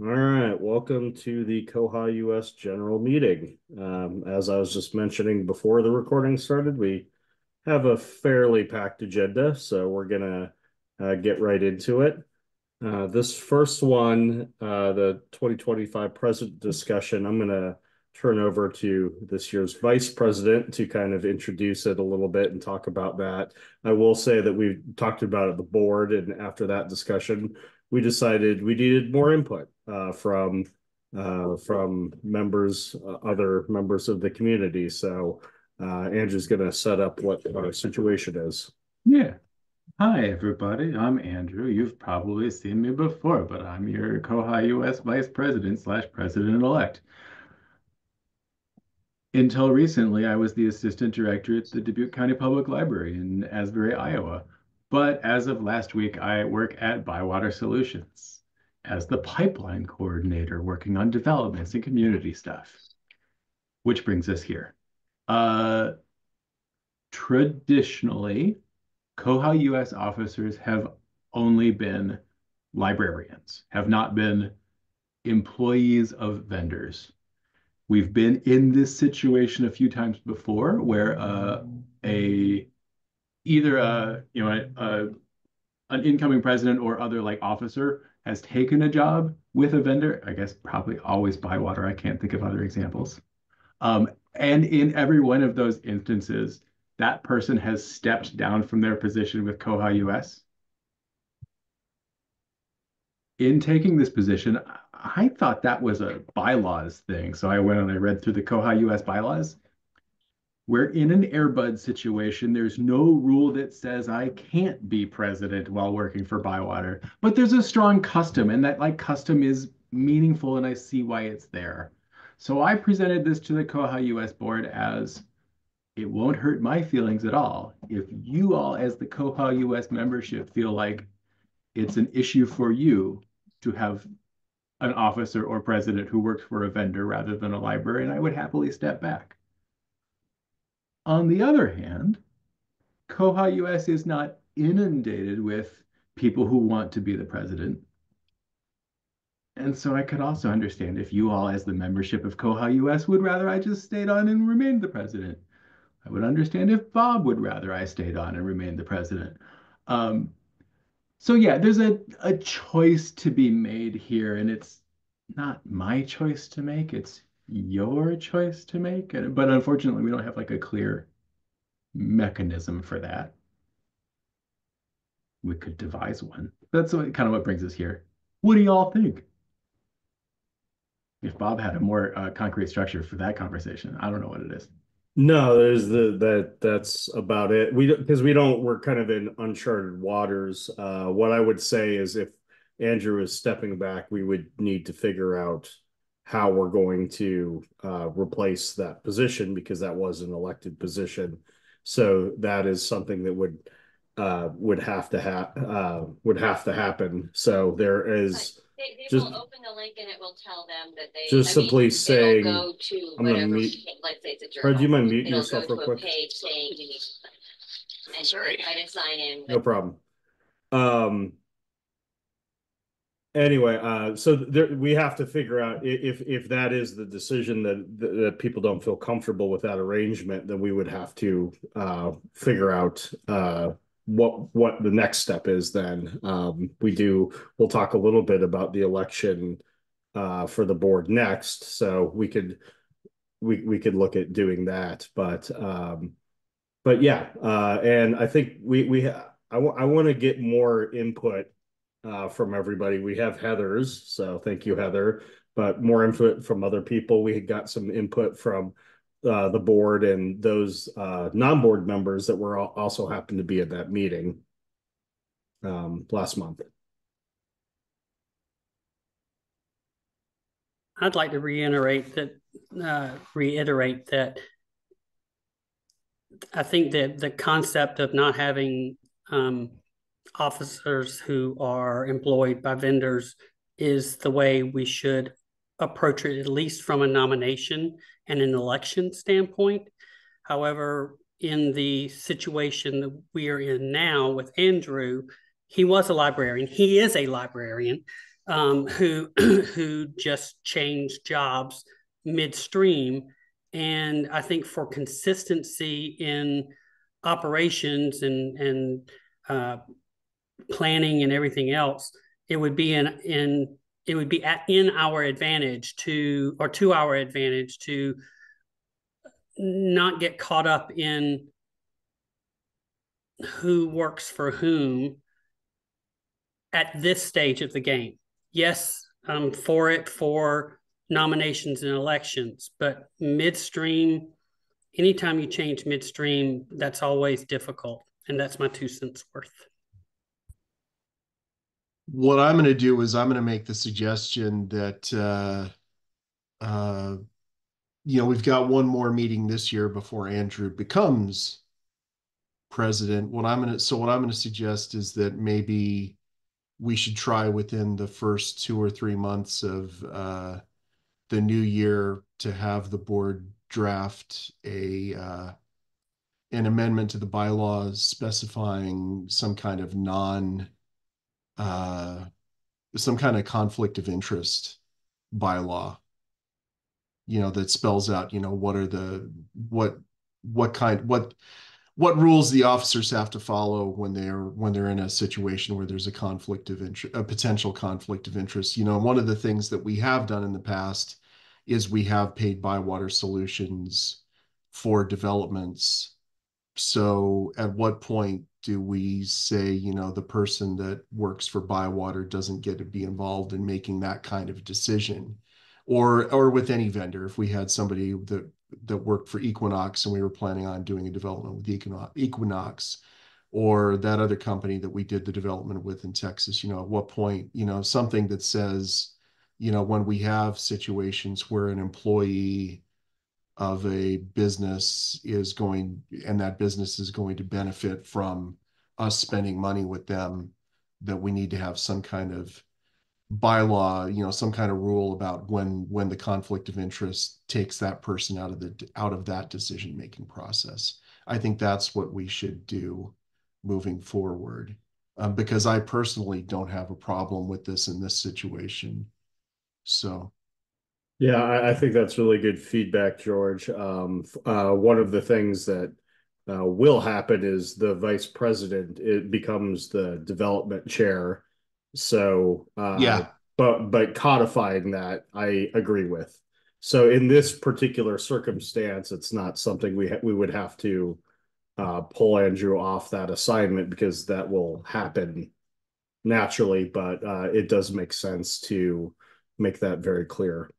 All right, welcome to the koha-US general meeting. As I was just mentioning before the recording started, we have a fairly packed agenda, so we're gonna get right into it. This first one, the 2025 president discussion, I'm gonna turn over to this year's vice president to kind of introduce it a little bit and talk about that. I will say that we talked about it at the board, and after that discussion, we decided we needed more input from members, other members of the community. So Andrew's going to set up what our situation is. Yeah. Hi, everybody. I'm Andrew. You've probably seen me before, but I'm your koha-US Vice President slash President-elect. Until recently, I was the Assistant Director at the Dubuque County Public Library in Asbury, Iowa. But as of last week, I work at Bywater Solutions as the Pipeline Coordinator working on developments and community stuff, which brings us here. Uh, Traditionally, koha-US officers have only been librarians, have not been employees of vendors. We've been in this situation a few times before where a either an incoming president or other like officer has taken a job with a vendor. I guess probably always Bywater. I can't think of other examples. And in every one of those instances, that person has stepped down from their position with koha-US. In taking this position, I thought that was a bylaws thing. So I went and I read through the koha-US bylaws. Where in an Airbud situation, there's no rule that says I can't be president while working for Bywater, but there's a strong custom, and that like custom is meaningful, and I see why it's there. So I presented this to the koha-US board as it won't hurt my feelings at all if you all, as the koha-US membership, feel like it's an issue for you to have an officer or president who works for a vendor rather than a library, and I would happily step back. On the other hand, koha-US is not inundated with people who want to be the president. And so I could also understand if you all, as the membership of koha-US, would rather I just stayed on and remained the president. I would understand if Bob would rather I stayed on and remained the president. Um, so yeah, there's a choice to be made here, and it's not my choice to make, it's your choice to make. But unfortunately, we don't have like a clear mechanism for that. We could devise one. That's kind of what brings us here. What do y'all think? If Bob had a more concrete structure for that conversation, I don't know what it is. No, there's that's about it. Because we don't we're kind of in uncharted waters. What I would say is if Andrew is stepping back, we would need to figure out how we're going to replace that position because that was an elected position. So that is something that would have to happen. So there is They just will open the link and it will tell them that just simply saying, it'll go to I'm going to whatever, meet. let's say it's a Fred, do you journal. mind muting It'll go yourself real to a quick? page saying you need to, and sorry, try to sign in. No problem. Um, anyway, so there, we have to figure out if that is the decision that people don't feel comfortable with that arrangement, then we would have to figure out what the next step is then. We'll talk a little bit about the election for the board next, so we could look at doing that, but yeah, and I think I want to get more input from everybody. We have Heather's, so thank you, Heather. But more input from other people. We got some input from the board and those non-board members that were also happened to be at that meeting last month. I'd like to reiterate that I think that the concept of not having officers who are employed by vendors is the way we should approach it, at least from a nomination and an election standpoint. However, in the situation that we are in now with Andrew, he was a librarian. He is a librarian. who who just changed jobs midstream. And I think for consistency in operations and planning and everything else, it would be in our advantage to our advantage to not get caught up in who works for whom at this stage of the game. Yes, I'm for it for nominations and elections, but midstream, anytime you change midstream, that's always difficult. And that's my 2 cents worth. What I'm going to do is I'm going to make the suggestion that, we've got one more meeting this year before Andrew becomes president. What I'm going to suggest is that maybe we should try within the first 2 or 3 months of the new year to have the board draft an amendment to the bylaws specifying some kind of conflict of interest bylaw, that spells out, what rules the officers have to follow when they're in a situation where there's a potential conflict of interest. One of the things that we have done in the past is we have paid Bywater Solutions for developments. So at what point do we say, the person that works for Bywater doesn't get to be involved in making that kind of decision? Or with any vendor, if we had somebody that worked for Equinox and we were planning on doing a development with Equinox, or that other company that we did the development with in Texas, at what point, something that says, when we have situations where an employee of a business that business is going to benefit from us spending money with them, that we need to have some kind of bylaw, some kind of rule about when the conflict of interest takes that person out of that decision-making process. I think that's what we should do moving forward, because I personally don't have a problem with this in this situation. So. Yeah, I think that's really good feedback, George. One of the things that will happen is the vice president, it becomes the development chair. So, Yeah, but codifying that, I agree with. So in this particular circumstance, it's not something we would have to pull Andrew off that assignment, because that will happen naturally. But it does make sense to make that very clear.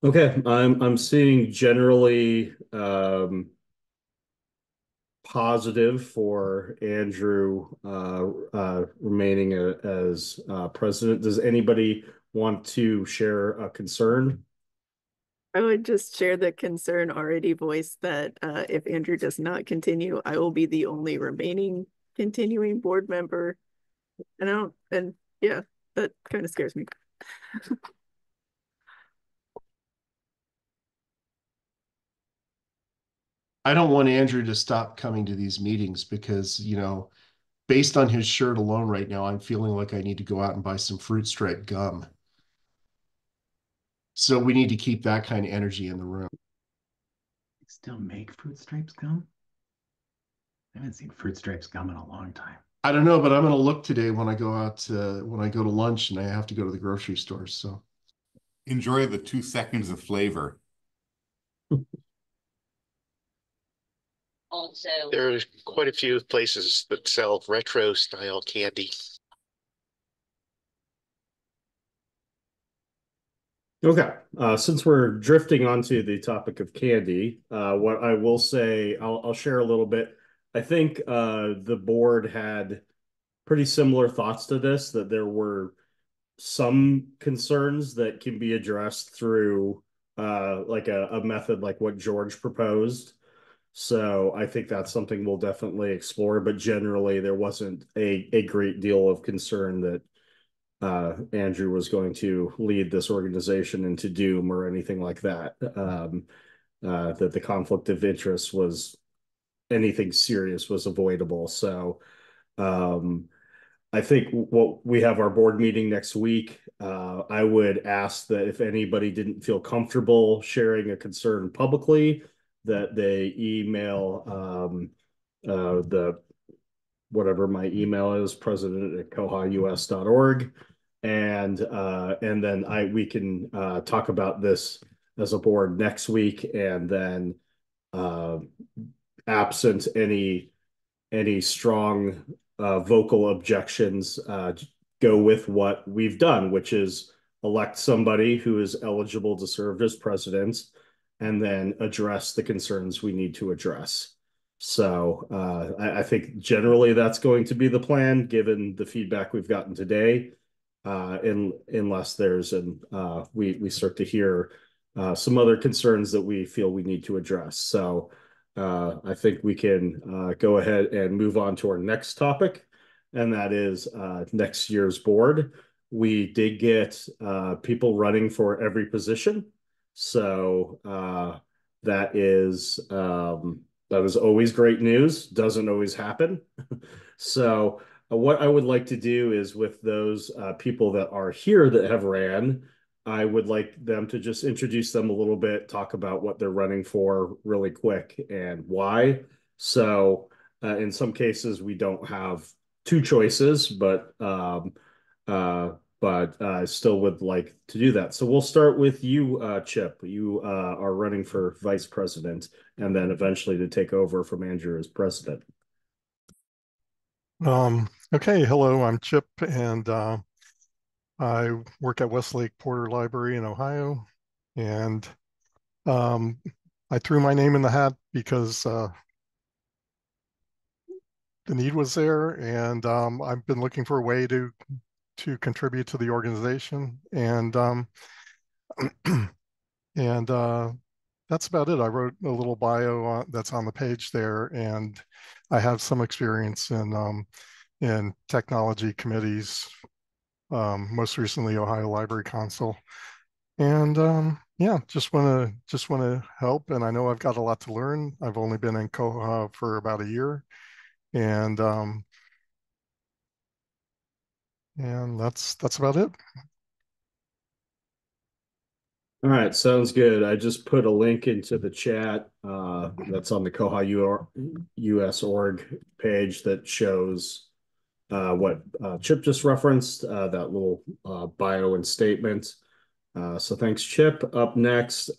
Okay, I'm seeing generally positive for Andrew remaining as president. Does anybody want to share a concern? I would just share the concern already voiced that if Andrew does not continue, I will be the only remaining continuing board member. And yeah, that kind of scares me. I don't want Andrew to stop coming to these meetings because, based on his shirt alone right now, I'm feeling like I need to go out and buy some fruit stripe gum. So we need to keep that kind of energy in the room. They still make Fruit Stripes gum? I haven't seen Fruit Stripes gum in a long time. I don't know, but I'm going to look today when I go to lunch and I have to go to the grocery store. So enjoy the 2 seconds of flavor. Also, There's quite a few places that sell retro style candy. Okay, since we're drifting onto the topic of candy, what I will say, I'll share a little bit. I think the board had pretty similar thoughts to this, that there were some concerns that can be addressed through like a method like what George proposed. So I think that's something we'll definitely explore, but generally there wasn't a great deal of concern that Andrew was going to lead this organization into doom or anything like that. That the conflict of interest was anything serious was avoidable. So I think what we have our board meeting next week. I would ask that if anybody didn't feel comfortable sharing a concern publicly, that they email the whatever my email is, president@koha-US.org. And then we can talk about this as a board next week, and then uh, absent any strong vocal objections, go with what we've done, which is elect somebody who is eligible to serve as president, and then address the concerns we need to address. So I think generally that's going to be the plan, given the feedback we've gotten today. Unless there's we start to hear some other concerns that we feel we need to address. So I think we can go ahead and move on to our next topic, and that is next year's board. We did get people running for every position, so that is always great news. Doesn't always happen. So what I would like to do is, with those people that are here that have ran, I would like them to just introduce them a little bit, talk about what they're running for really quick and why. So in some cases, we don't have two choices, but I still would like to do that. So we'll start with you, Chip. You are running for vice president, and then eventually to take over from Andrew as president. Okay, hello, I'm Chip, and I work at Westlake Porter Library in Ohio, and I threw my name in the hat because the need was there, and I've been looking for a way to contribute to the organization, and and that's about it. I wrote a little bio that's on the page there, and I have some experience in technology committees, most recently Ohio Library Council, and yeah, just want to help. And I know I've got a lot to learn. I've only been in Koha for about a year, and that's about it. All right, sounds good. I just put a link into the chat that's on the koha-US org page that shows what Chip just referenced, that little bio and statement. So thanks, Chip. Up next,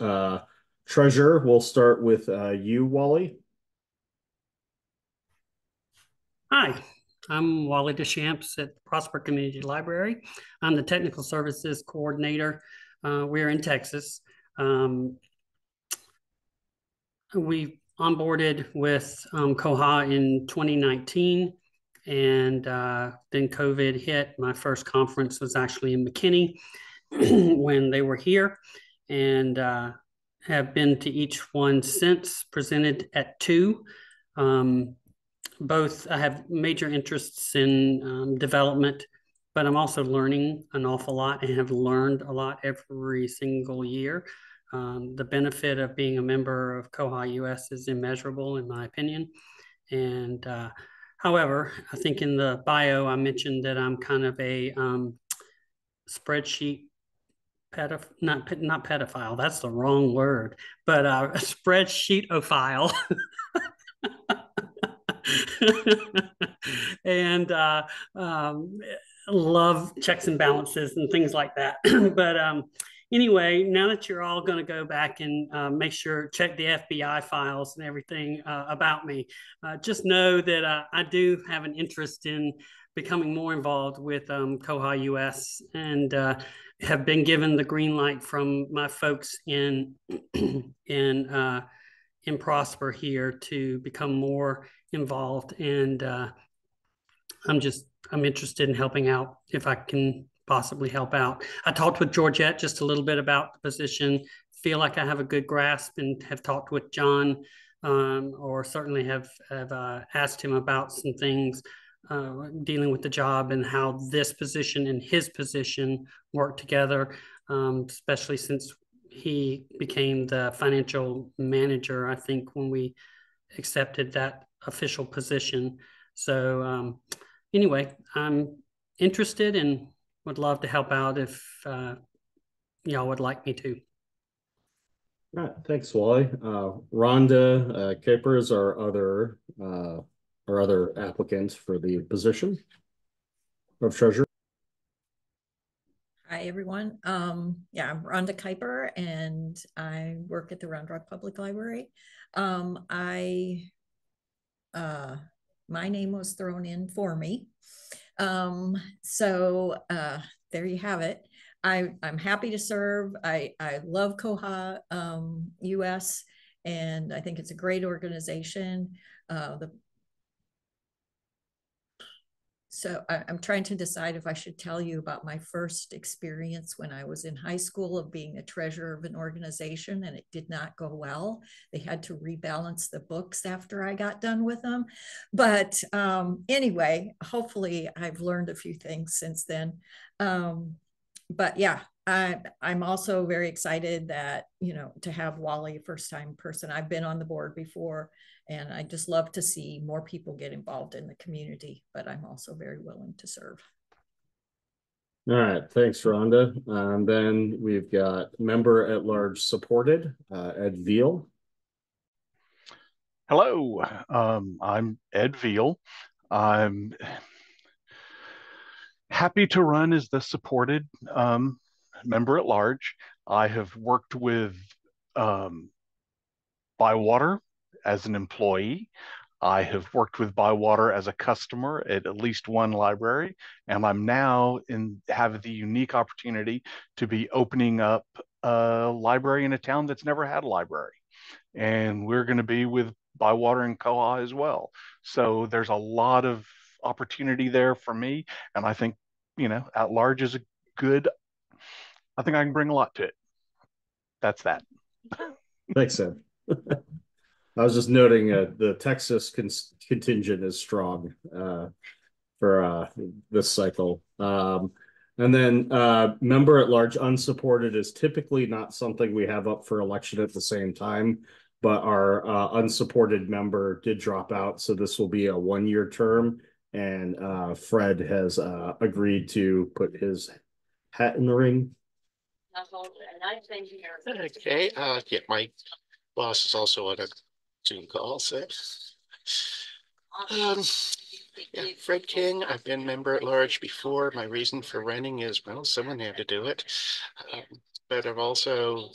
treasurer. We'll start with you, Wally. Hi, I'm Wally Deschamps at Prosper Community Library. I'm the Technical Services Coordinator. We're in Texas. We onboarded with Koha in 2019, and then COVID hit. My first conference was actually in McKinney when they were here, and have been to each one since, presented at two. Both I have major interests in development, but I'm also learning an awful lot and have learned a lot every single year. The benefit of being a member of koha-US is immeasurable, in my opinion. And however, I think in the bio, I mentioned that I'm kind of a spreadsheet not pedophile, that's the wrong word, but a spreadsheetophile. And love checks and balances and things like that. But anyway, now that you're all going to go back and make sure, check the FBI files and everything about me, just know that I do have an interest in becoming more involved with koha-US, and have been given the green light from my folks in Prosper here to become more involved. And I'm interested in helping out if I can possibly help out. I talked with Georgette just a little bit about the position, feel like I have a good grasp, and have talked with John, or certainly have asked him about some things dealing with the job and how this position and his position work together, especially since he became the financial manager, I think, when we accepted that official position. So anyway, I'm interested and would love to help out if y'all would like me to. All right, thanks, Wally. Rhonda Kuiper is our other applicant for the position of treasurer. Hi, everyone. Yeah, I'm Rhonda Kuiper, and I work at the Round Rock Public Library. My name was thrown in for me. So there you have it. I'm happy to serve. I love koha-US, and I think it's a great organization. So I'm trying to decide if I should tell you about my first experience when I was in high school of being a treasurer of an organization, and it did not go well. They had to rebalance the books after I got done with them. But anyway, hopefully I've learned a few things since then. But yeah, I'm also very excited that, to have Wally, a first-time person. I've been on the board before, and I just love to see more people get involved in the community, but I'm also very willing to serve. All right, thanks, Rhonda. And then we've got member at large supported, Ed Veal. Hello, I'm Ed Veal. I'm happy to run as the supported member at large. I have worked with Bywater as an employee. I have worked with Bywater as a customer at least one library, and I'm now have the unique opportunity to be opening up a library in a town that's never had a library. And we're going to be with Bywater and Koha as well. So there's a lot of opportunity there for me, and I think, at large is a good, I think I can bring a lot to it. That's that. Thanks, Ed. I was just noting the Texas contingent is strong for this cycle. And then member at large unsupported is typically not something we have up for election at the same time, but our unsupported member did drop out. So this will be a 1-year term. And Fred has agreed to put his hat in the ring. Okay, yeah, my boss is also on a Zoom call, so. Yeah, Fred King, I've been member at large before. My reason for running is, well, someone had to do it. But I've also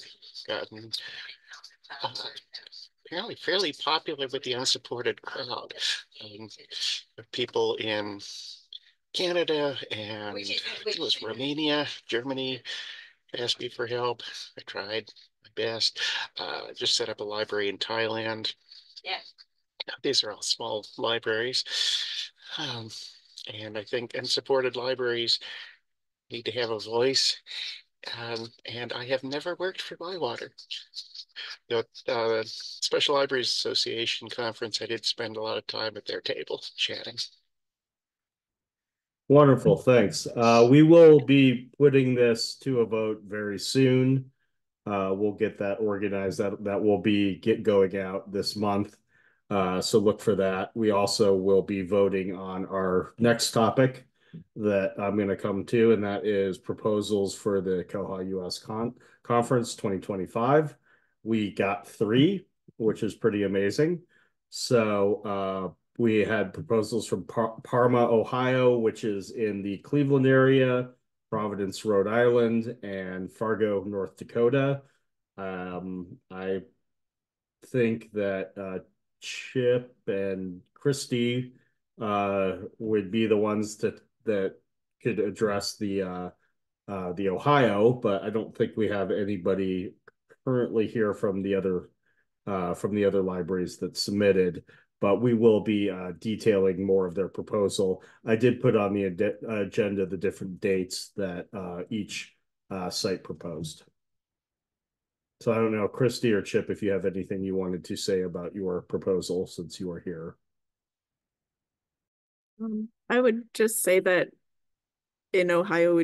gotten apparently fairly popular with the unsupported crowd. People in Canada and I think it was Romania, Germany asked me for help. I tried my best. Just set up a library in Thailand. Yeah. These are all small libraries. And I think unsupported libraries need to have a voice. And I have never worked for Bywater. The Special Libraries Association conference, I did spend a lot of time at their table chatting. Wonderful, thanks. We will be putting this to a vote very soon. We'll get that organized. That will be going out this month. So look for that. We also will be voting on our next topic that I'm going to come to, and that is proposals for the koha-US Conference 2025. We got 3, which is pretty amazing. So we had proposals from Parma, Ohio, which is in the Cleveland area, Providence, Rhode Island, and Fargo, North Dakota. I think that Chip and Christy would be the ones that could address the Ohio, but I don't think we have anybody currently here from the other libraries that submitted. But we will be detailing more of their proposal. I did put on the agenda the different dates that each site proposed. So I don't know, Christy or Chip, if you have anything you wanted to say about your proposal since you are here. I would just say that in Ohio,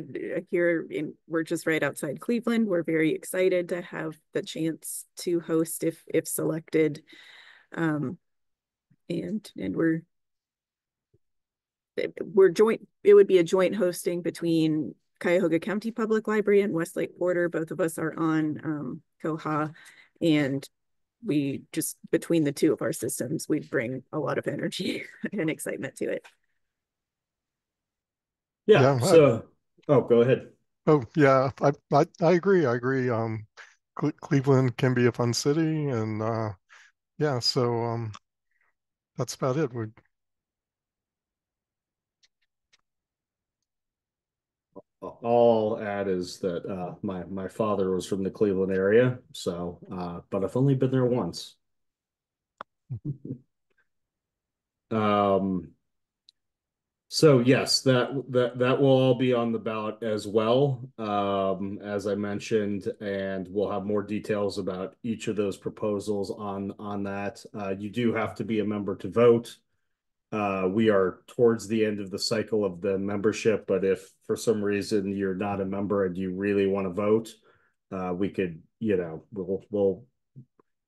we're just right outside Cleveland. We're very excited to have the chance to host if selected. And we're it would be a joint hosting between Cuyahoga County Public Library and Westlake Porter. Both of us are on Koha, and we just, between the two of our systems, we'd bring a lot of energy and excitement to it. Yeah. So, go ahead. Oh yeah, I agree. I agree. Cleveland can be a fun city, and yeah, so that's about it. All I'll add is that my father was from the Cleveland area, so but I've only been there once. Um, so yes, that will all be on the ballot as well, as I mentioned, and we'll have more details about each of those proposals on that. You do have to be a member to vote. We are towards the end of the cycle of the membership, but if for some reason you're not a member and you really want to vote, we could,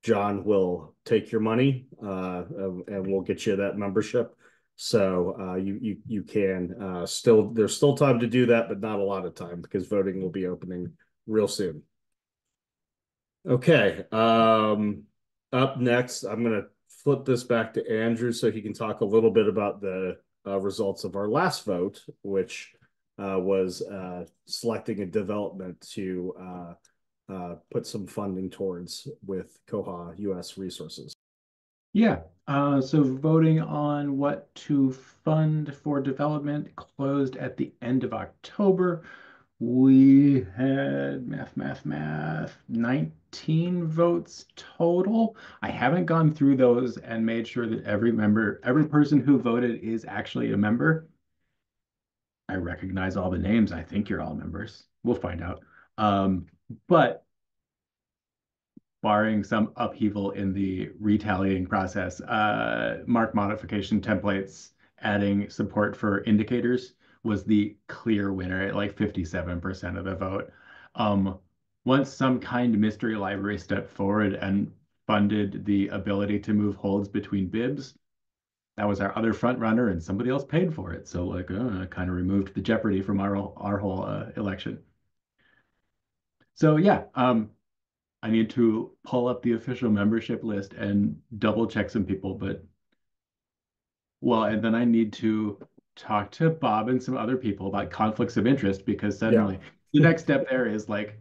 John will take your money, and we'll get you that membership. So you can there's still time to do that, but not a lot of time because voting will be opening real soon. Okay. Up next, I'm going to flip this back to Andrew so he can talk a little bit about the results of our last vote, which was selecting a development to put some funding towards with koha-US resources. Yeah. So voting on what to fund for development closed at the end of October. We had math, 19 votes total. I haven't gone through those and made sure that every person who voted is actually a member. I recognize all the names. I think you're all members. We'll find out. But barring some upheaval in the retallying process, mark modification templates adding support for indicators was the clear winner at like 57% of the vote. Once some kind mystery library stepped forward and funded the ability to move holds between bibs, that was our other front runner, and somebody else paid for it. So like, kind of removed the jeopardy from our whole election. So yeah, I need to pull up the official membership list and double check some people, but well, and then I need to talk to Bob and some other people about conflicts of interest because suddenly the next step there is like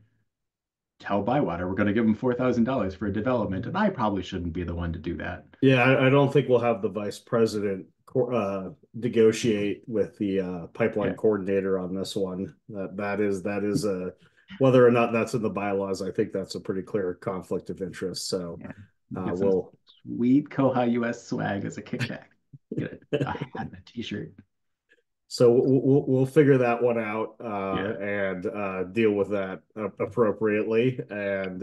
tell Bywater we're going to give them $4,000 for a development, and I probably shouldn't be the one to do that. Yeah, I don't think we'll have the vice president negotiate with the pipeline coordinator on this one. That is a whether or not that's in the bylaws. I think that's a pretty clear conflict of interest. So we'll sweet koha-US swag as a kickback. Get a hat and a t-shirt. So we'll figure that one out and deal with that appropriately. And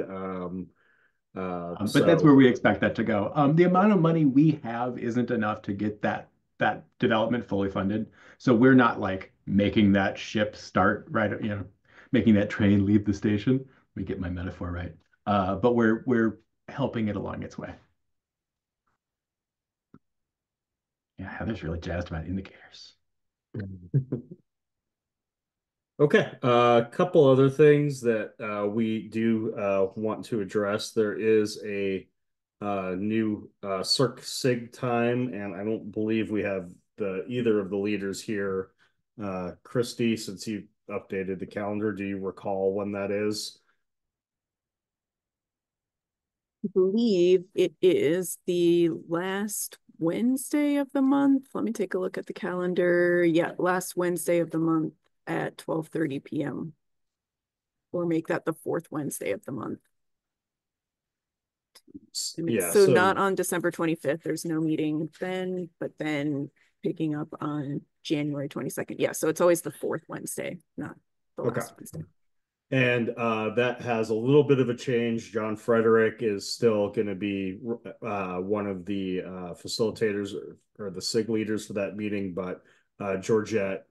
but that's where we expect that to go. The amount of money we have isn't enough to get that development fully funded. So we're not like making that ship start right, making that train leave the station. We get my metaphor right. But we're helping it along its way. Yeah, Heather's really jazzed about indicators. Okay, a couple other things that we do want to address. There is a new Circ Sig time, and I don't believe we have either of the leaders here. Christy, since you updated the calendar, do you recall when that is? I believe it is the last Wednesday of the month. Let me take a look at the calendar. Yeah, last Wednesday of the month at 12:30 p.m. Or make that the fourth Wednesday of the month. Yeah, so not on December 25th. There's no meeting then, but then picking up on January 22nd. Yeah, so it's always the fourth Wednesday, not the last Wednesday. And that has a little bit of a change. John Frederick is still going to be one of the facilitators or the SIG leaders for that meeting, but Georgette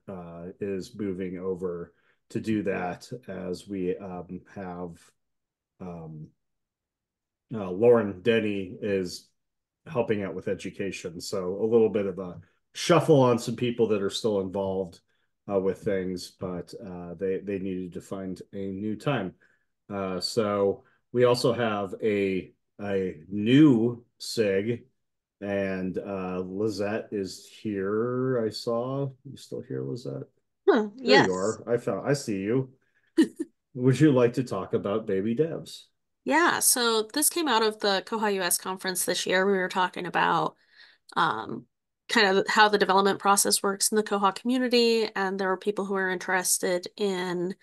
is moving over to do that as we have Lauren Denny is helping out with education. So a little bit of a shuffle on some people that are still involved with things, but they needed to find a new time. So we also have a new SIG, and Lizette is here. I saw you still here, Lizette. Huh, There yes. you are. I see you. Would you like to talk about baby devs? Yeah, so this came out of the koha-US conference this year. We were talking about um, kind of how the development process works in the Koha community, and there were people who are interested in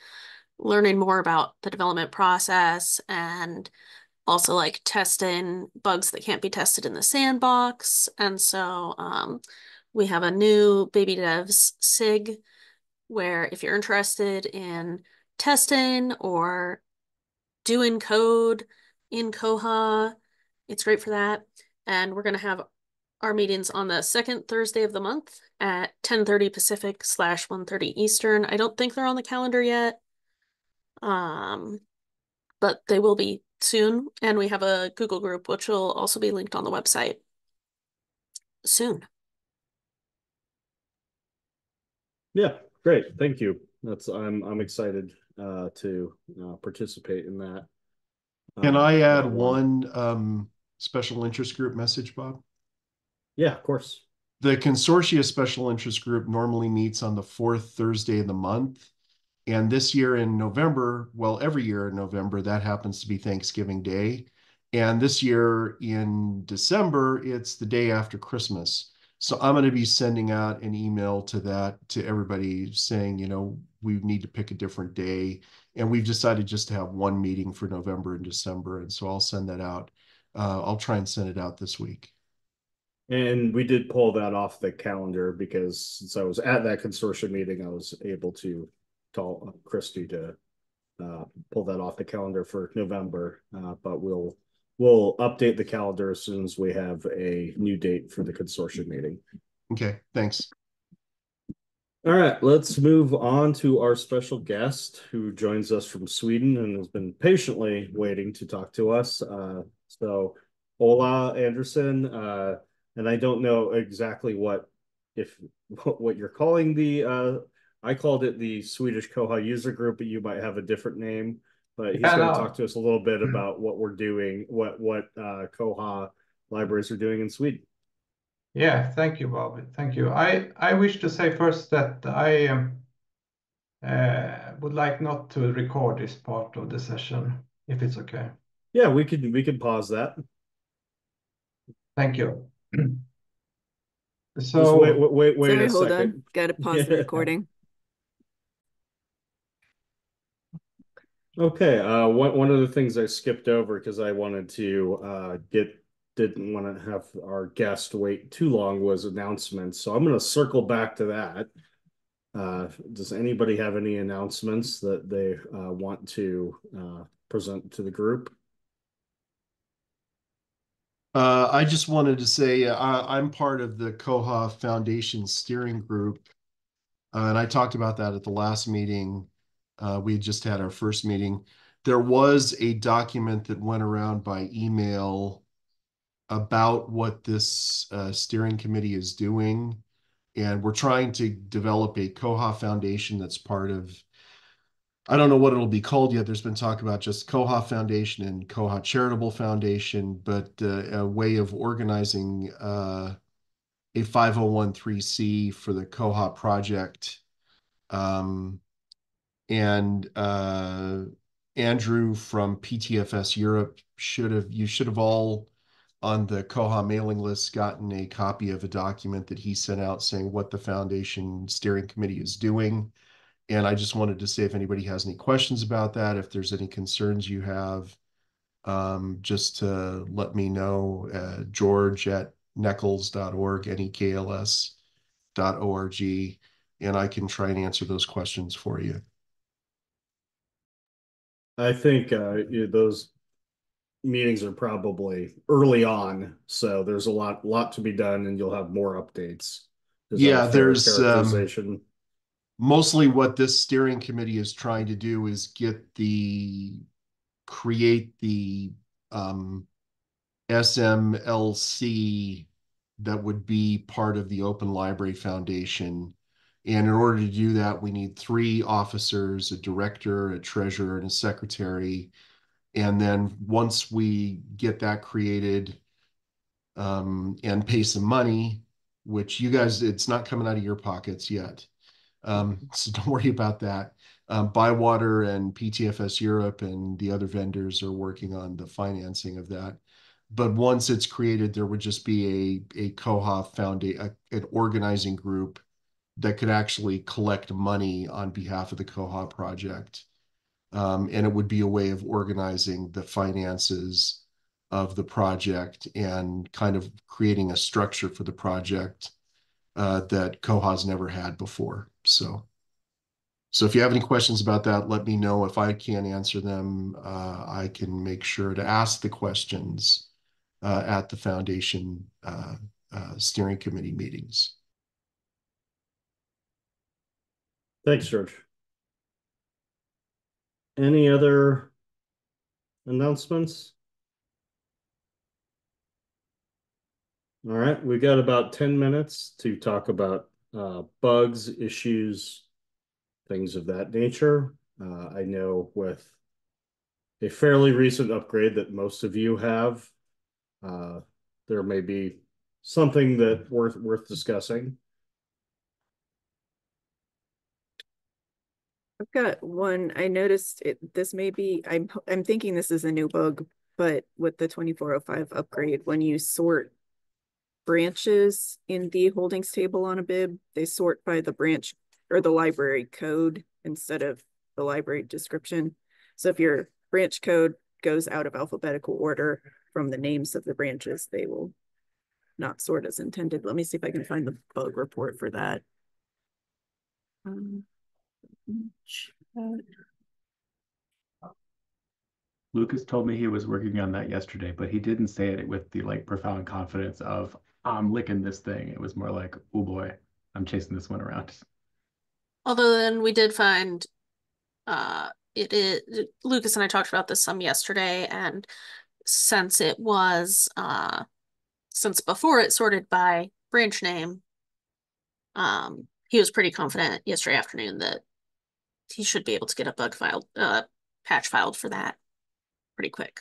learning more about the development process and also like testing bugs that can't be tested in the sandbox. And so we have a new Baby Devs SIG where if you're interested in testing or doing code in Koha, it's great for that. And we're going to have our meetings on the second Thursday of the month at 10:30 Pacific / 1:30 Eastern. I don't think they're on the calendar yet, but they will be soon. And we have a Google group, which will also be linked on the website soon. Yeah, great. Thank you. I'm excited to participate in that. Can I add that one. one special interest group message, Bob? Yeah, of course. The Consortia Special Interest Group normally meets on the fourth Thursday of the month. And this year in November, well, every year in November, that happens to be Thanksgiving Day. And this year in December, it's the day after Christmas. So I'm going to be sending out an email to everybody saying, we need to pick a different day. And we've decided just to have one meeting for November and December. And so I'll send that out. I'll try and send it out this week. And we did pull that off the calendar because since I was at that consortium meeting, I was able to tell Christy to pull that off the calendar for November. But we'll update the calendar as soon as we have a new date for the consortium meeting. Okay, thanks. All right, let's move on to our special guest who joins us from Sweden and has been patiently waiting to talk to us. So Ola Anderson, and I don't know exactly what you're calling the I called it the Swedish Koha user group, but you might have a different name. But he's going to talk to us a little bit about what we're doing, what Koha libraries are doing in Sweden. Yeah, thank you, Bob. Thank you. I wish to say first that I would like not to record this part of the session, if it's okay. Yeah, we could pause that. Thank you. Just So wait Sorry, a hold second. on. Gotta pause the recording. Okay, one of the things I skipped over because I wanted to didn't want to have our guest wait too long was announcements. So I'm going to circle back to that. Does anybody have any announcements that they want to present to the group? I just wanted to say I'm part of the Koha Foundation steering group, and I talked about that at the last meeting. We just had our first meeting. There was a document that went around by email about what this steering committee is doing, and we're trying to develop a Koha Foundation that's part of, I don't know what it'll be called yet. There's been talk about just Koha Foundation and Koha Charitable Foundation, but a way of organizing a 501(c) for the Koha project. And Andrew from PTFS Europe you should have all on the Koha mailing list gotten a copy of a document that he sent out saying what the foundation steering committee is doing. And I just wanted to say if anybody has any questions about that, if there's any concerns you have, just to let me know, George at nekls.org, nekls.org, and I can try and answer those questions for you. I think those meetings are probably early on, so there's a lot to be done, and you'll have more updates. Is that a fair there's characterization? Mostly what this steering committee is trying to do is create the SMLC that would be part of the Open Library Foundation. And in order to do that, we need 3 officers, a director, a treasurer, and a secretary. And then once we get that created and pay some money, which you guys, it's not coming out of your pockets yet. So don't worry about that. Bywater and PTFS Europe and the other vendors are working on the financing of that. But once it's created, there would just be a Koha foundation, an organizing group that could actually collect money on behalf of the Koha project. And it would be a way of organizing the finances of the project and kind of creating a structure for the project that Koha's never had before. So if you have any questions about that, let me know. If I can't answer them, I can make sure to ask the questions at the foundation steering committee meetings. Thanks, George. Any other announcements? All right, we got about 10 minutes to talk about bugs, issues, things of that nature. I know with a fairly recent upgrade that most of you have, there may be something that worth discussing. I've got one. I noticed it. This may be. I'm thinking this is a new bug, but with the 2405 upgrade, when you sort branches in the holdings table on a bib, they sort by the branch or the library code instead of the library description. So if your branch code goes out of alphabetical order from the names of the branches, they will not sort as intended. Let me see if I can find the bug report for that. Lucas told me he was working on that yesterday, but he didn't say it with the like profound confidence of I'm licking this thing. It was more like, oh boy, I'm chasing this one around. Although then we did find it is Lucas and I talked about this some yesterday, and since it was since before it sorted by branch name, he was pretty confident yesterday afternoon that he should be able to get a patch filed for that pretty quick.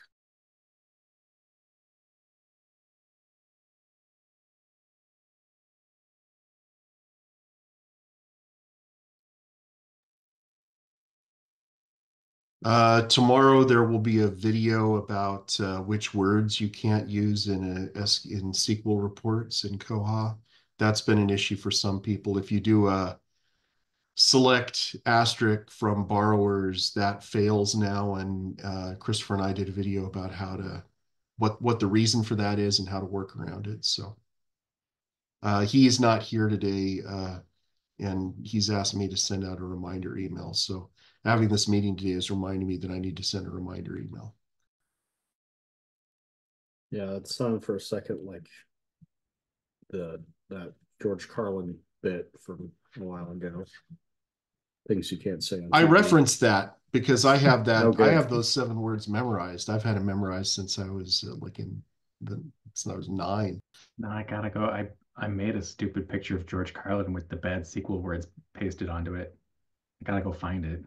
Tomorrow there will be a video about which words you can't use in SQL reports in Koha. That's been an issue for some people. If you do a select asterisk from borrowers, that fails now. And Christopher and I did a video about how to what the reason for that is and how to work around it. So he is not here today, and he's asked me to send out a reminder email. So having this meeting today is reminding me that I need to send a reminder email. Yeah, it sounded for a second like that George Carlin bit from a while ago. Things you can't say on I TV. referenced that because I have that. No I have those 7 words memorized. I've had them memorized since I was since I was 9. No, I gotta go. I made a stupid picture of George Carlin with the bad SQL words pasted onto it. I gotta go find it,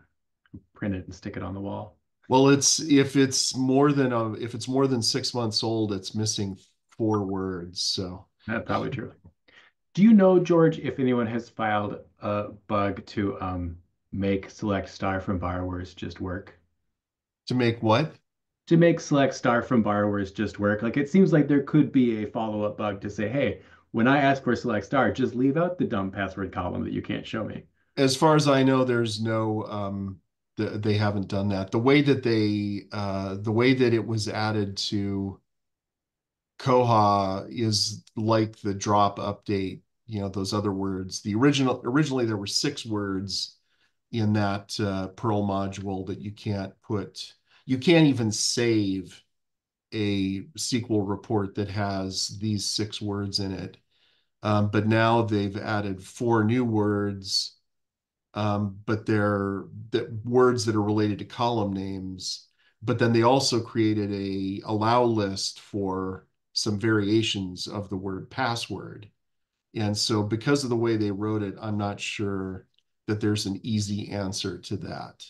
print it, and stick it on the wall. Well, if it's more than 6 months old, it's missing 4 words. So that's probably true. Do you know, George, if anyone has filed a bug to make select star from borrowers just work? To make what? To make select star from borrowers just work. Like it seems like there could be a follow-up bug to say, hey, when I ask for select star, just leave out the dumb password column that you can't show me. As far as I know, there's no they haven't done that. The way that it was added to Koha is like the drop update, those other words. Originally there were 6 words in that Perl module that you can't even save a SQL report that has these 6 words in it. But now they've added 4 new words, but they're words that are related to column names. But then they also created a allow list for some variations of the word password. And so because of the way they wrote it, I'm not sure that there's an easy answer to that.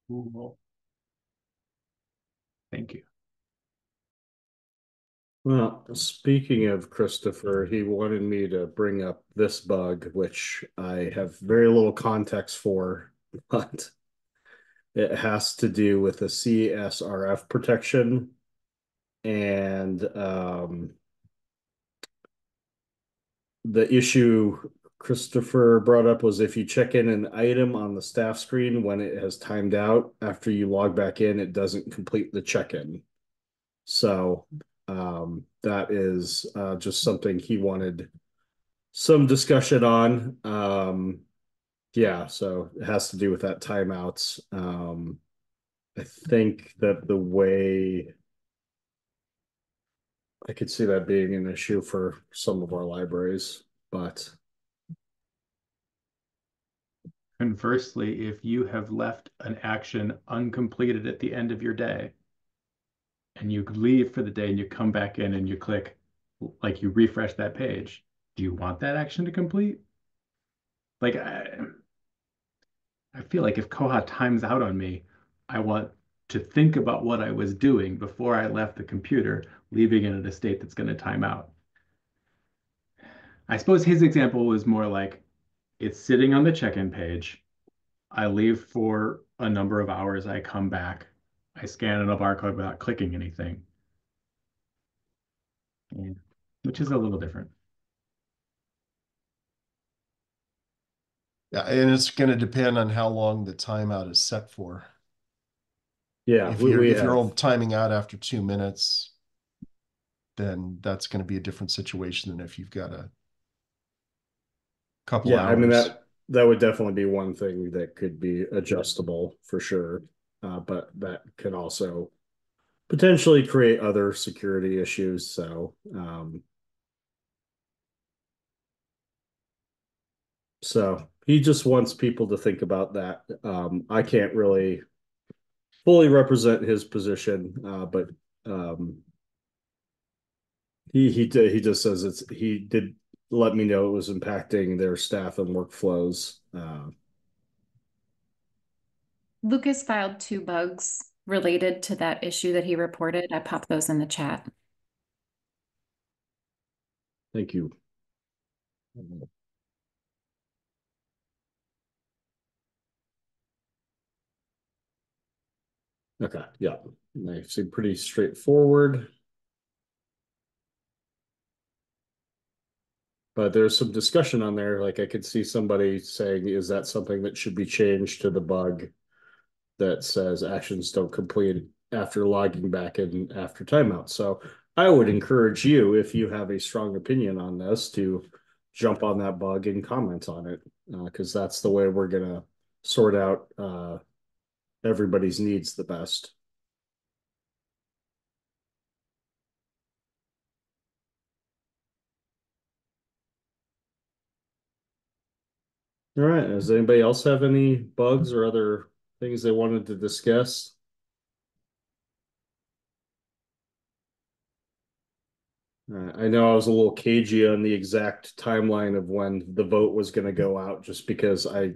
Cool. Thank you. Well, speaking of Christopher, he wanted me to bring up this bug, which I have very little context for, but it has to do with a CSRF protection. And the issue Christopher brought up was if you check in an item on the staff screen when it has timed out, after you log back in, it doesn't complete the check-in. So that is just something he wanted some discussion on. Yeah, so it has to do with that timeouts. I think that the way I could see that being an issue for some of our libraries, but Conversely, if you have left an action uncompleted at the end of your day, and you leave for the day and you come back in and you click, like you refresh that page, do you want that action to complete? Like, I feel like if Koha times out on me, I want to think about what I was doing before I left the computer, leaving it in a state that's going to time out. I suppose his example was more like it's sitting on the check-in page. I leave for a number of hours. I come back. I scan in a barcode without clicking anything, which is a little different. Yeah, and it's going to depend on how long the timeout is set for. yeah, If we you're have timing out after 2 minutes, then that's going to be a different situation than if you've got a couple yeah, I mean hours. that would definitely be one thing that could be adjustable for sure. But that can also potentially create other security issues. So he just wants people to think about that. I can't really fully represent his position, but he just says he did let me know it was impacting their staff and workflows. Lucas filed 2 bugs related to that issue that he reported. I popped those in the chat. Thank you. Okay, yeah, they seem pretty straightforward. But there's some discussion on there. Like I could see somebody saying, is that something that should be changed to the bug that says actions don't complete after logging back in after timeout? So I would encourage you, if you have a strong opinion on this, to jump on that bug and comment on it, because that's the way we're gonna sort out everybody's needs the best. All right. Does anybody else have any bugs or other things they wanted to discuss? I know I was a little cagey on the exact timeline of when the vote was going to go out, just because I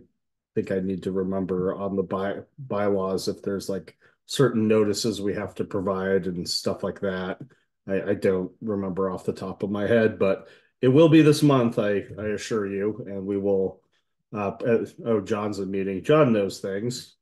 think I need to remember on the bylaws if there's like certain notices we have to provide and stuff like that. I don't remember off the top of my head, but it will be this month, I assure you, and we will. Oh, John's in meeting. John knows things.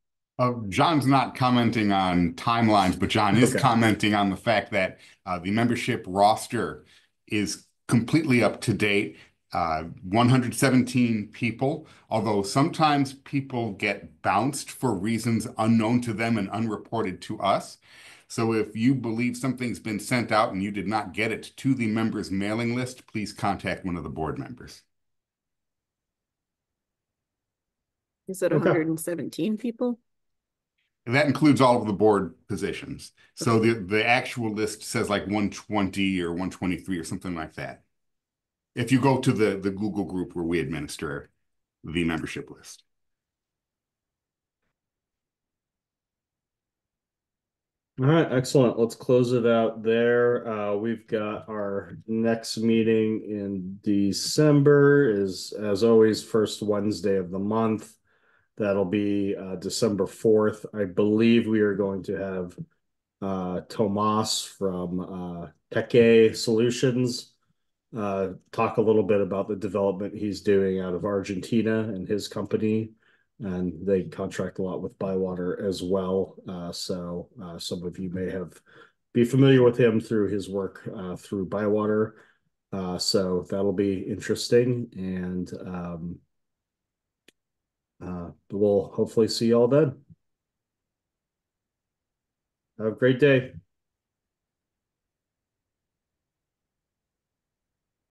John's not commenting on timelines, but John is Okay. commenting on the fact that the membership roster is completely up to date. 117 people, although sometimes people get bounced for reasons unknown to them and unreported to us. So if you believe something's been sent out and you did not get it to the members' mailing list, please contact one of the board members. Is it 117 people? That includes all of the board positions. So the actual list says like 120 or 123 or something like that. If you go to the Google group where we administer the membership list. All right, excellent. Let's close it out there. We've got our next meeting in December is, as always, first Wednesday of the month. That'll be December 4th. I believe we are going to have Tomas from Teke Solutions talk a little bit about the development he's doing out of Argentina and his company. And they contract a lot with Bywater as well. So some of you may be familiar with him through his work through Bywater. So that'll be interesting. And we'll hopefully see you all then. Have a great day.